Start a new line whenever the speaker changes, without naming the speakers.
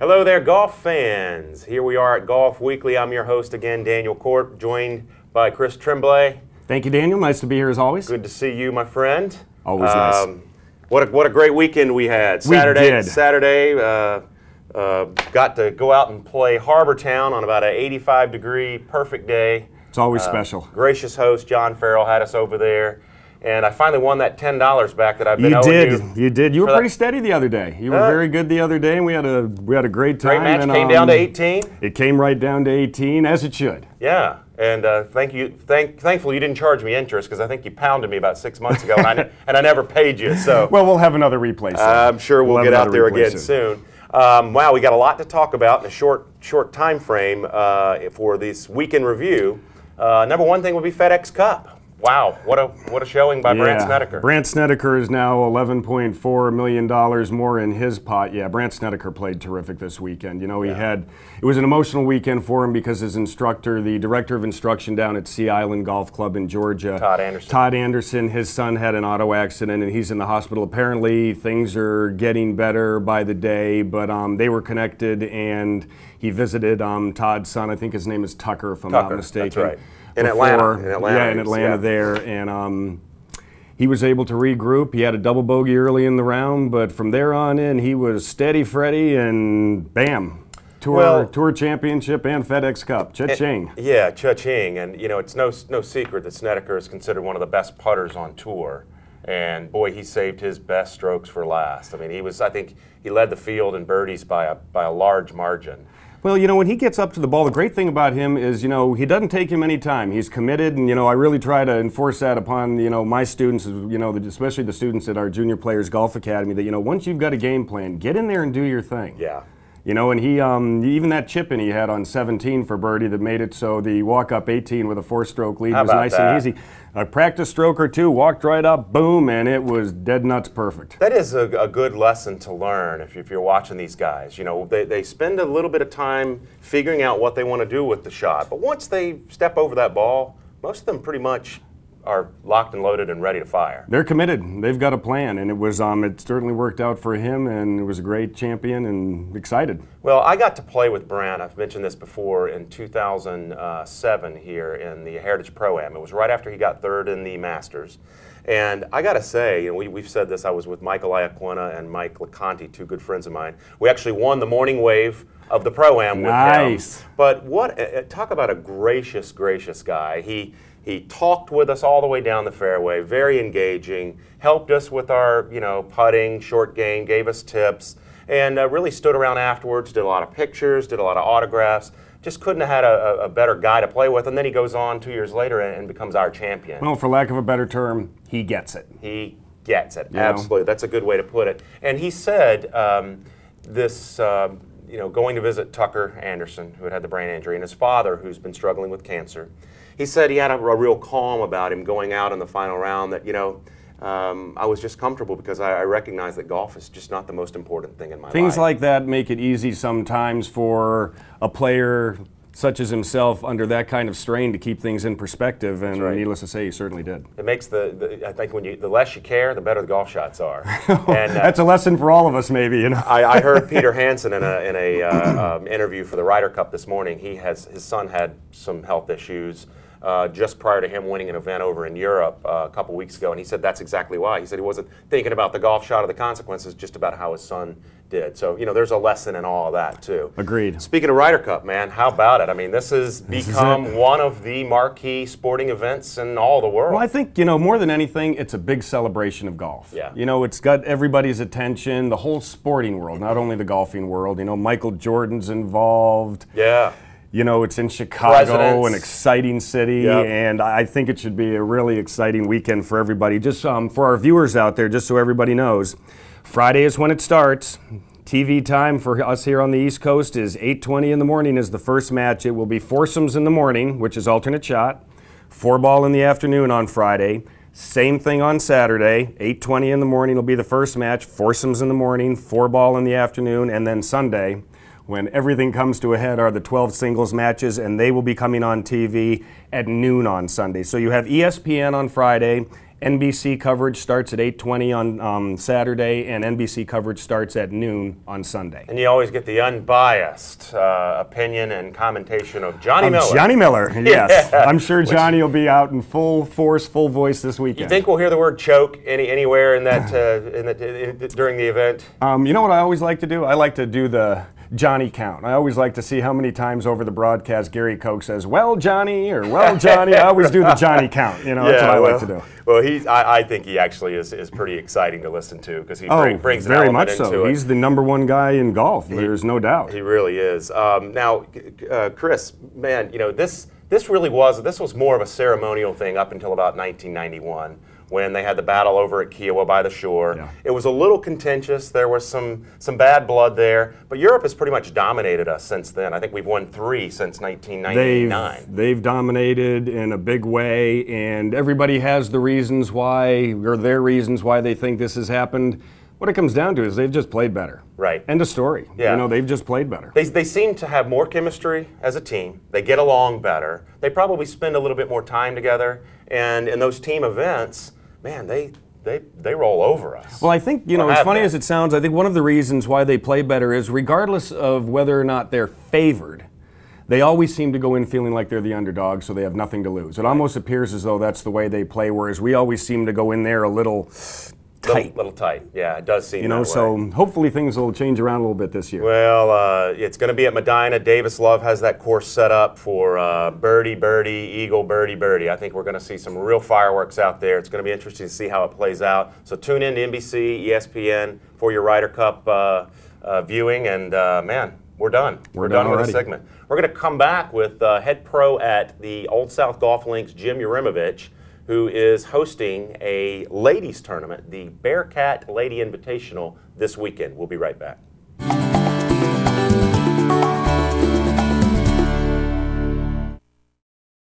Hello there, golf fans. Here we are at Golf Weekly. I'm your host again, Daniel Cort, joined by Chris Tremblay.
Thank you, Daniel. Nice to be here as always.
Good to see you, my friend.
Always nice.
What a great weekend we had. Saturday, got to go out and play Harbor Town on about an 85-degree, perfect day.
It's always special.
Gracious host John Farrell had us over there. And I finally won that $10 back that I've been owing you.
You did. You were pretty steady the other day. You were very good the other day, and we had a great time.
Great match. Came down to 18.
It came right down to 18, as it should.
Yeah, and thankfully you didn't charge me interest, because I think you pounded me about 6 months ago, and I never paid you. So
well, we'll have another replay soon.
I'm sure we'll get out there again soon. Wow, we got a lot to talk about in a short time frame for this weekend review. Number one thing would be FedEx Cup. Wow, what a showing by Brandt Snedeker.
Brandt Snedeker is now $11.4 million more in his pot. Yeah, Brandt Snedeker played terrific this weekend. You know, it was an emotional weekend for him because his instructor, the director of instruction down at Sea Island Golf Club in Georgia, Todd Anderson, his son had an auto accident and he's in the hospital. Apparently things are getting better by the day, but they were connected and he visited Todd's son. I think his name is Tucker, if I'm not mistaken.
That's right. In Atlanta.
Yeah, in Atlanta there. And he was able to regroup. He had a double bogey early in the round, but from there on in, he was steady Freddy, and bam, Tour Championship and FedEx Cup. Cha-ching.
Yeah, cha-ching. And, you know, it's no secret that Snedeker is considered one of the best putters on tour. And, boy, he saved his best strokes for last. I mean, I think he led the field in birdies by a large margin.
Well, you know, when he gets up to the ball, the great thing about him is, you know, he doesn't take him any time. He's committed, and, you know, I really try to enforce that upon, you know, my students, you know, especially the students at our Junior Players Golf Academy, that, you know, once you've got a game plan, get in there and do your thing.
Yeah.
You know, and he, even that chip-in he had on 17 for birdie that made it so the walk-up 18 with a 4-stroke lead was nice and easy. A practice stroke or two, walked right up, boom, and it was dead nuts perfect.
That is a good lesson to learn if you're watching these guys. You know, they spend a little bit of time figuring out what they want to do with the shot, but once they step over that ball, most of them pretty much are locked and loaded and ready to fire.
They're committed. They've got a plan, and it certainly worked out for him, and it was a great champion and excited.
Well, I got to play with Brandt, I've mentioned this before, in 2007 here in the Heritage Pro-Am. It was right after he got third in the Masters. And I got to say, you know, we've said this, I was with Michael Iaquina and Mike LeConte, two good friends of mine. We actually won the morning wave of the Pro-Am with him. But talk about a gracious guy. He talked with us all the way down the fairway, very engaging, helped us with our, you know, putting, short game, gave us tips, and really stood around afterwards, did a lot of pictures, did a lot of autographs. Just couldn't have had a better guy to play with, and then he goes on 2 years later and becomes our champion.
Well, for lack of a better term, he gets it.
He gets it, absolutely. That's a good way to put it. And he said you know, going to visit Tucker Anderson, who had the brain injury, and his father, who's been struggling with cancer. He said he had a real calm about him going out in the final round, that, you know, I was just comfortable because I recognize that golf is just not the most important thing in my life.
Things like that make it easy sometimes for a player such as himself under that kind of strain to keep things in perspective, and needless to say, he certainly did.
It makes I think the less you care, the better the golf shots are.
And that's a lesson for all of us, maybe. You know,
I heard Peter Hansen in a interview for the Ryder Cup this morning. His son had some health issues just prior to him winning an event over in Europe a couple weeks ago, and he said that's exactly why. He said he wasn't thinking about the golf shot or the consequences, just about how his son did. So, you know, there's a lesson in all of that, too.
Agreed.
Speaking of Ryder Cup, man, how about it? I mean, this has become one of the marquee sporting events in all the world.
Well, I think, you know, more than anything, it's a big celebration of golf.
Yeah.
You know, it's got everybody's attention, the whole sporting world, not only the golfing world. You know, Michael Jordan's involved.
Yeah.
You know, it's in Chicago, an exciting city, and I think it should be a really exciting weekend for everybody. Just for our viewers out there, just so everybody knows, Friday is when it starts. TV time for us here on the East Coast is 8:20 in the morning is the first match. It will be foursomes in the morning, which is alternate shot, 4-ball in the afternoon on Friday. Same thing on Saturday, 8:20 in the morning will be the first match, foursomes in the morning, 4-ball in the afternoon, and then Sunday, when everything comes to a head, are the 12 singles matches, and they will be coming on TV at noon on Sunday. So you have ESPN on Friday, NBC coverage starts at 8:20 on Saturday, and NBC coverage starts at noon on Sunday.
And you always get the unbiased opinion and commentation of Johnny Miller.
Johnny Miller, yes. Yeah. I'm sure Johnny will be out in full force, full voice this weekend.
You think we'll hear the word choke anywhere in that during the event?
You know what I always like to do? I like to do the Johnny count. I always like to see how many times over the broadcast Gary Koch says, "Well, Johnny," or "Well, Johnny." I always do the Johnny count. You know, that's what I like to do.
Well, I think he actually is pretty exciting to listen to because he brings an element into it.
Very much so. He's the #1 guy in golf. There's no doubt.
He really is. Now, Chris, man, you know, this was more of a ceremonial thing up until about 1991. When they had the battle over at Kiowa by the shore. Yeah. It was a little contentious. There was some bad blood there. But Europe has pretty much dominated us since then. I think we've won 3 since 1999.
They've dominated in a big way, and everybody has the reasons why, or their reasons why they think this has happened. What it comes down to is they've just played better.
Right.
End of story.
Yeah.
You know, they've just played better.
They seem to have more chemistry as a team. They get along better. They probably spend a little bit more time together. And in those team events, man, they roll over us.
Well, I think, you know, as funny as it sounds, I think one of the reasons why they play better is regardless of whether or not they're favored, they always seem to go in feeling like they're the underdog, so they have nothing to lose. It almost appears as though that's the way they play, whereas we always seem to go in there a little tight.
Little tight, yeah, it does seem that way.
So hopefully things will change around a little bit this year.
Well, it's going to be at Medina. Davis Love has that course set up for birdie, birdie, eagle, birdie, birdie. I think we're going to see some real fireworks out there. It's going to be interesting to see how it plays out. So tune in to NBC, ESPN for your Ryder Cup viewing, and man, we're done. We're done with this segment. We're going to come back with head pro at the Old South Golf Links, Jim Urimovich, who is hosting a ladies tournament, the Bearcat Lady Invitational, this weekend. We'll be right back.